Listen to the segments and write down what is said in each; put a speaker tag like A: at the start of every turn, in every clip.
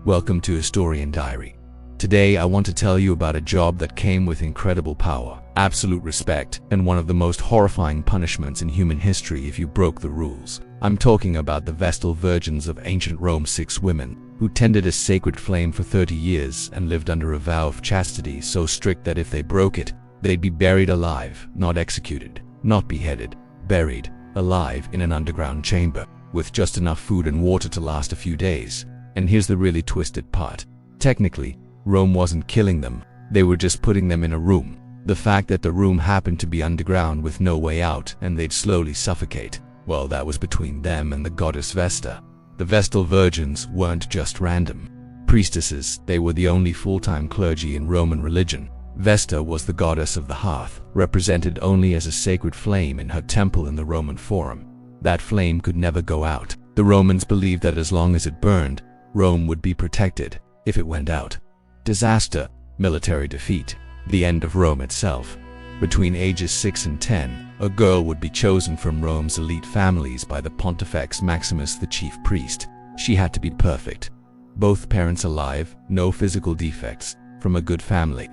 A: Welcome to Historian Diary. Today I want to tell you about a job that came with incredible power, absolute respect, and one of the most horrifying punishments in human history if you broke the rules. I'm talking about the Vestal Virgins of ancient Rome, 6 women who tended a sacred flame for 30 years and lived under a vow of chastity so strict that if they broke it, they'd be buried alive, not executed, not beheaded, buried alive in an underground chamber with just enough food and water to last a few days. And here's the really twisted part. Technically, Rome wasn't killing them, they were just putting them in a room. The fact that the room happened to be underground with no way out and they'd slowly suffocate, well, that was between them and the goddess Vesta. The Vestal Virgins weren't just random priestesses, they were the only full-time clergy in Roman religion. Vesta was the goddess of the hearth, represented only as a sacred flame in her temple in the Roman Forum. That flame could never go out. The Romans believed that as long as it burned, Rome would be protected. If it went out, disaster, military defeat, the end of Rome itself. Between ages 6 and 10, a girl would be chosen from Rome's elite families by the Pontifex Maximus, the chief priest. She had to be perfect. Both parents alive, no physical defects, from a good family.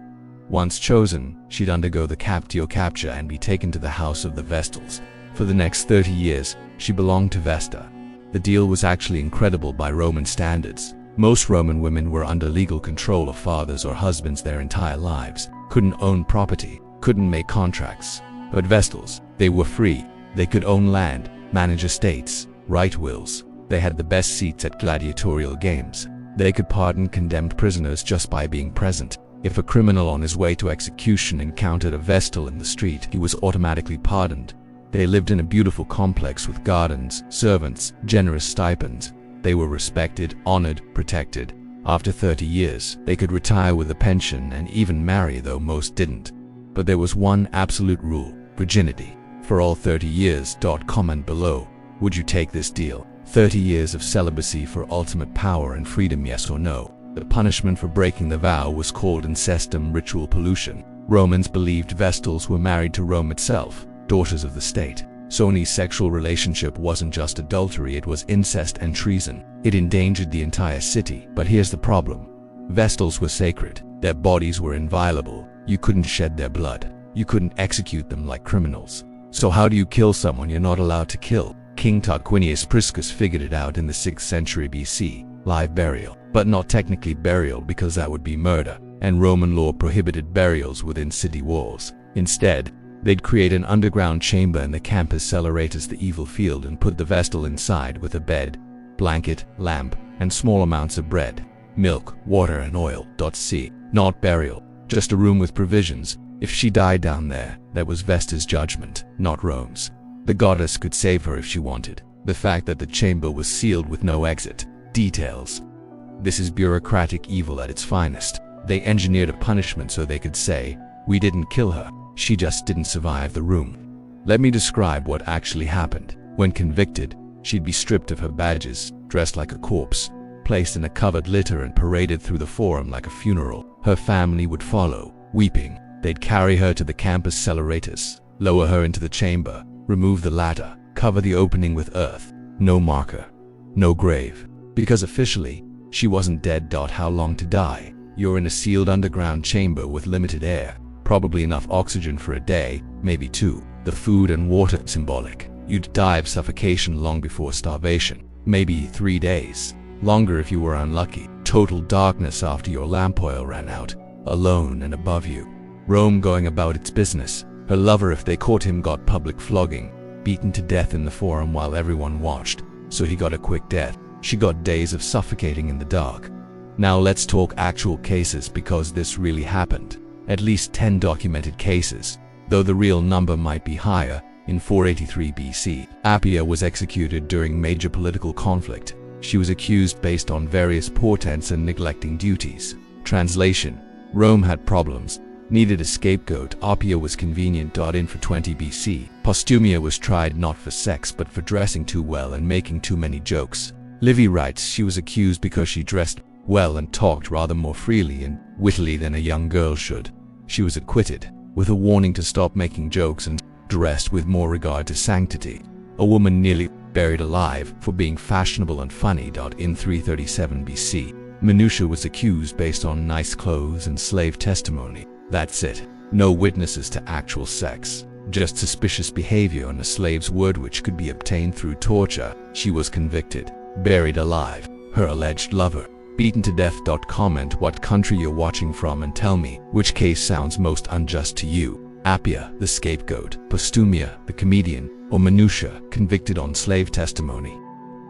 A: Once chosen, she'd undergo the captio capture and be taken to the house of the Vestals. For the next 30 years, she belonged to Vesta. The deal was actually incredible by Roman standards. Most Roman women were under legal control of fathers or husbands their entire lives, couldn't own property, couldn't make contracts. But Vestals, they were free. They could own land, manage estates, write wills. They had the best seats at gladiatorial games. They could pardon condemned prisoners just by being present. If a criminal on his way to execution encountered a Vestal in the street, he was automatically pardoned. They lived in a beautiful complex with gardens, servants, generous stipends. They were respected, honored, protected. After 30 years, they could retire with a pension and even marry, though most didn't. But there was one absolute rule: virginity. For all 30 years. Comment below. Would you take this deal? 30 years of celibacy for ultimate power and freedom, yes or no? The punishment for breaking the vow was called incestum, ritual pollution. Romans believed Vestals were married to Rome itself, daughters of the state. So any sexual relationship wasn't just adultery, it was incest and treason. It endangered the entire city. But here's the problem. Vestals were sacred. Their bodies were inviolable. You couldn't shed their blood. You couldn't execute them like criminals. So how do you kill someone you're not allowed to kill? King Tarquinius Priscus figured it out in the 6th century BC. Live burial. But not technically burial, because that would be murder, and Roman law prohibited burials within city walls. Instead, they'd create an underground chamber in the campus cellaratus, the evil field, and put the Vestal inside with a bed, blanket, lamp, and small amounts of bread, milk, water, and oil. See, not burial, just a room with provisions. If she died down there, that was Vesta's judgment, not Rome's. The goddess could save her if she wanted. The fact that the chamber was sealed with no exit. Details. This is bureaucratic evil at its finest. They engineered a punishment so they could say, "We didn't kill her. She just didn't survive the room." Let me describe what actually happened. When convicted, she'd be stripped of her badges, dressed like a corpse, placed in a covered litter and paraded through the forum like a funeral. Her family would follow, weeping. They'd carry her to the campus cellaratus, lower her into the chamber, remove the ladder, cover the opening with earth. No marker, no grave. Because officially, she wasn't dead. How long to die? You're in a sealed underground chamber with limited air. Probably enough oxygen for a day, maybe 2. The food and water symbolic. You'd die of suffocation long before starvation, maybe 3 days. Longer if you were unlucky. Total darkness after your lamp oil ran out. Alone and above you. Rome going about its business. Her lover, if they caught him, got public flogging. Beaten to death in the forum while everyone watched. So he got a quick death. She got days of suffocating in the dark. Now let's talk actual cases, because this really happened. At least 10 documented cases, though the real number might be higher. In 483 BC, Appia was executed during major political conflict. She was accused based on various portents and neglecting duties. Translation: Rome had problems, needed a scapegoat. Appia was convenient. In 420 BC, Postumia was tried not for sex but for dressing too well and making too many jokes. Livy writes she was accused because she dressed well and talked rather more freely and wittily than a young girl should. She was acquitted, with a warning to stop making jokes and dressed with more regard to sanctity. A woman nearly buried alive for being fashionable and funny. In 337 BC, Minutia was accused based on nice clothes and slave testimony. That's it. No witnesses to actual sex. Just suspicious behavior on a slave's word which could be obtained through torture. She was convicted. Buried alive. Her alleged lover. Beaten to death. Comment what country you're watching from and tell me which case sounds most unjust to you. Appia, the scapegoat, Postumia, the comedian, or Minutia, convicted on slave testimony.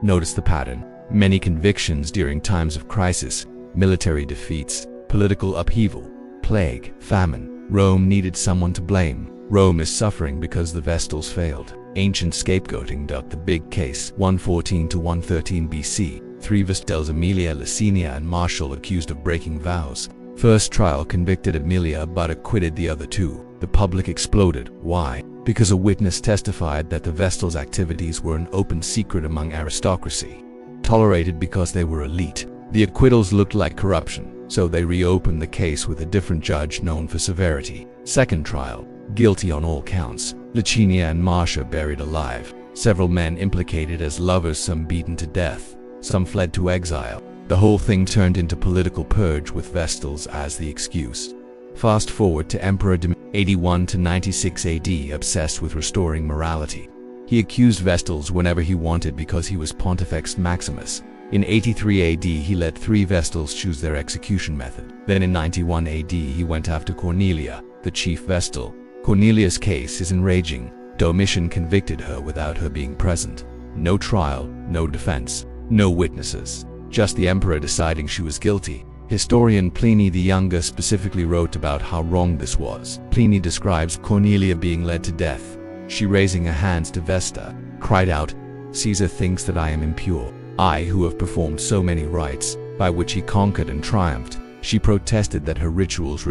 A: Notice the pattern. Many convictions during times of crisis, military defeats, political upheaval, plague, famine. Rome needed someone to blame. Rome is suffering because the Vestals failed. Ancient scapegoating. The big case, 114 to 113 BC. 3 Vestals, Aemilia, Licinia, and Martial, accused of breaking vows. First trial convicted Aemilia but acquitted the other two. The public exploded. Why? Because a witness testified that the Vestals' activities were an open secret among aristocracy. Tolerated because they were elite. The acquittals looked like corruption, so they reopened the case with a different judge known for severity. Second trial. Guilty on all counts. Licinia and Marcia buried alive. Several men implicated as lovers, some beaten to death. Some fled to exile. The whole thing turned into political purge with Vestals as the excuse. Fast forward to Emperor Domitian, 81 to 96 AD, obsessed with restoring morality. He accused Vestals whenever he wanted because he was Pontifex Maximus. In 83 AD, he let 3 Vestals choose their execution method. Then in 91 AD, he went after Cornelia, the chief Vestal. Cornelia's case is enraging. Domitian convicted her without her being present. No trial, no defense, no witnesses. Just the emperor deciding she was guilty. Historian Pliny the Younger specifically wrote about how wrong this was. Pliny describes Cornelia being led to death. She, raising her hands to Vesta, cried out, "Caesar thinks that I am impure. I who have performed so many rites, by which he conquered and triumphed." She protested that her rituals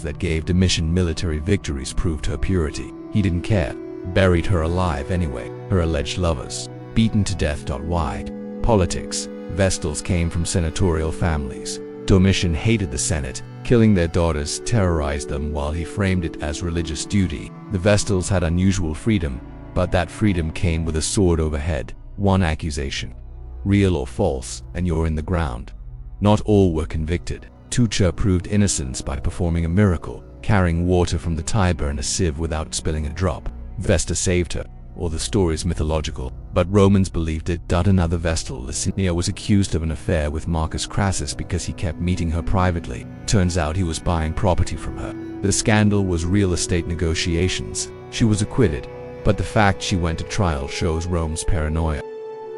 A: that gave Domitian military victories, proved her purity. He didn't care. Buried her alive anyway. Her alleged lovers. Beaten to death. Why? Politics. Vestals came from senatorial families. Domitian hated the Senate. Killing their daughters terrorized them while he framed it as religious duty. The Vestals had unusual freedom, but that freedom came with a sword overhead. One accusation. Real or false, and you're in the ground. Not all were convicted. Tuccia proved innocence by performing a miracle, carrying water from the Tiber in a sieve without spilling a drop. Vesta saved her, or the story's mythological, but Romans believed it. Another Vestal, Licinia, was accused of an affair with Marcus Crassus because he kept meeting her privately. Turns out he was buying property from her. The scandal was real estate negotiations. She was acquitted, but the fact she went to trial shows Rome's paranoia.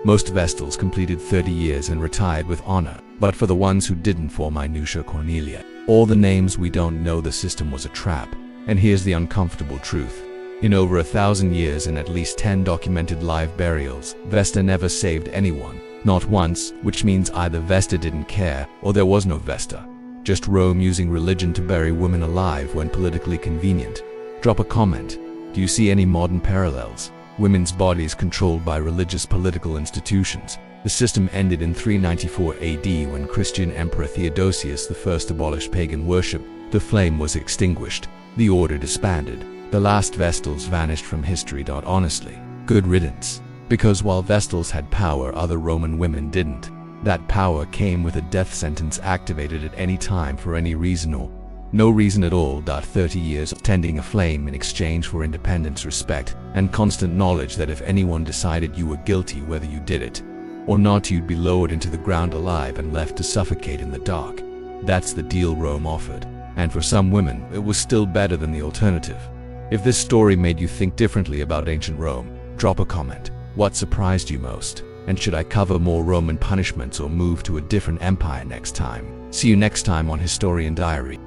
A: Most Vestals completed 30 years and retired with honor, but for the ones who didn't, for Minutia, Cornelia, all the names we don't know, the system was a trap. And here's the uncomfortable truth. In over 1,000 years and at least 10 documented live burials, Vesta never saved anyone. Not once, which means either Vesta didn't care, or there was no Vesta. Just Rome using religion to bury women alive when politically convenient. Drop a comment. Do you see any modern parallels? Women's bodies controlled by religious political institutions. The system ended in 394 AD when Christian Emperor Theodosius I abolished pagan worship. The flame was extinguished. The order disbanded. The last Vestals vanished from history. Honestly, good riddance. Because while Vestals had power, other Roman women didn't. That power came with a death sentence activated at any time for any reason or no reason at all. 30 years of tending a flame in exchange for independence, respect, and constant knowledge that if anyone decided you were guilty, whether you did it or not, you'd be lowered into the ground alive and left to suffocate in the dark. That's the deal Rome offered. And for some women, it was still better than the alternative. If this story made you think differently about ancient Rome, drop a comment. What surprised you most? And should I cover more Roman punishments or move to a different empire next time? See you next time on Historian Diary.